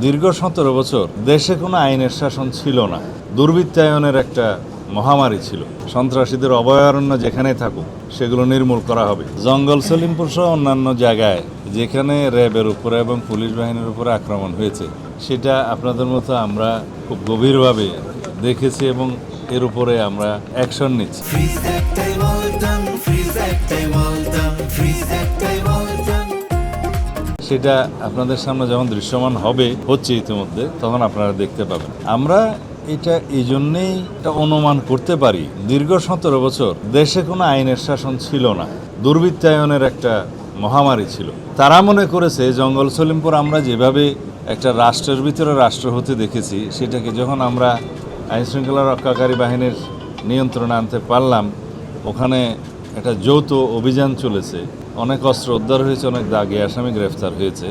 দীর্ঘ 17 বছর দেশে কোনো আইনের শাসন ছিল না, দুর্বৃত্তায়নের একটা মহামারী ছিল। সন্ত্রাসীদের অভয়ারণ্য যেখানে থাকুক সেগুলো নির্মূল করা হবে। জঙ্গল সলিমপুর সহ অন্যান্য জায়গায় যেখানে র্যাবের উপরে এবং পুলিশ বাহিনীর উপরে আক্রমণ হয়েছে সেটা আপনাদের মতো আমরা খুব গভীরভাবে দেখেছি এবং এর উপরে আমরা অ্যাকশন নিচ্ছি। সেটা আপনাদের সামনে যখন দৃশ্যমান হচ্ছে ইতিমধ্যে, তখন আপনারা দেখতে পাবেন। আমরা এটা এই জন্যেই অনুমান করতে পারি, দীর্ঘ 17 বছর দেশে কোনো আইনের শাসন ছিল না, দুর্বৃত্তায়নের একটা মহামারী ছিল। তারা মনে করেছে জঙ্গল সলিমপুর আমরা যেভাবে একটা রাষ্ট্রের ভিতরে রাষ্ট্র হতে দেখেছি, সেটাকে যখন আমরা আইনশৃঙ্খলা রক্ষাকারী বাহিনীর নিয়ন্ত্রণে আনতে পারলাম, ওখানে একটা যৌথ অভিযান চলেছে, অনেক অস্ত্র উদ্ধার হয়েছে, অনেক দাগি আসামি গ্রেফতার হয়েছে।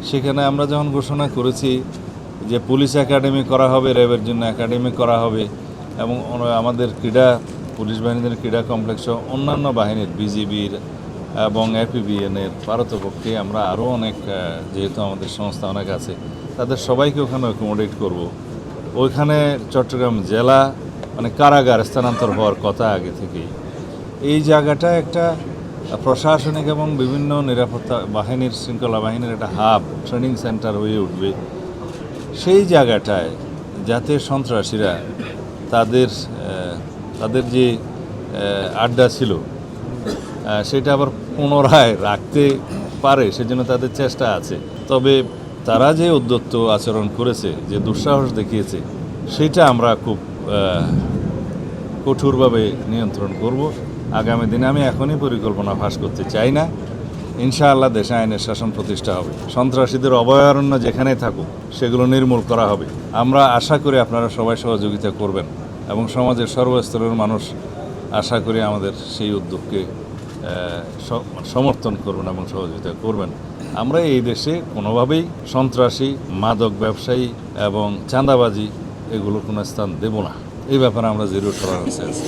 সেখানে আমরা যখন ঘোষণা করেছি যে পুলিশ একাডেমি করা হবে, র্যাবের জন্য একাডেমি করা হবে এবং আমাদের পুলিশ বাহিনীর ক্রীড়া কমপ্লেক্স অন্যান্য বাহিনীর বিজিবির এবং এপিবিএনের পারতপক্ষে আমরা আরও অনেক, যেহেতু আমাদের সংস্থা অনেক আছে, তাদের সবাইকে ওখানে অ্যাকোমোডেট করব। ওইখানে চট্টগ্রাম জেলা কারাগার স্থানান্তর হওয়ার কথা আগে থেকেই। এই জায়গাটা একটা প্রশাসনিক এবং বিভিন্ন নিরাপত্তা বাহিনীর, শৃঙ্খলা বাহিনীর একটা হাব, ট্রেনিং সেন্টার হয়ে উঠবে। সেই জায়গাটায় যাতে সন্ত্রাসীরা তাদের যে আড্ডা ছিল সেটা আবার পুনরায় রাখতে পারে, সেজন্য তাদের চেষ্টা আছে। তবে তারা যে উদ্যত আচরণ করেছে, যে দুঃসাহস দেখিয়েছে, সেটা আমরা খুব কঠোরভাবে নিয়ন্ত্রণ করব আগামী দিনে। আমি এখনই পরিকল্পনা ফাঁস করতে চাই না। ইনশাআল্লাহ দেশে আইনের শাসন প্রতিষ্ঠা হবে, সন্ত্রাসীদের অভয়ারণ্য যেখানে থাকুক সেগুলো নির্মূল করা হবে। আমরা আশা করি আপনারা সবাই সহযোগিতা করবেন এবং সমাজের সর্বস্তরের মানুষ আশা করি আমাদের সেই উদ্যোগকে সমর্থন করবেন এবং সহযোগিতা করবেন। আমরা এই দেশে কোনোভাবেই সন্ত্রাসী, মাদক ব্যবসায়ী এবং চাঁদাবাজি এগুলো কোনো স্থান দেব না। এই ব্যাপারে আমরা জিরো টলারেন্সে আছি।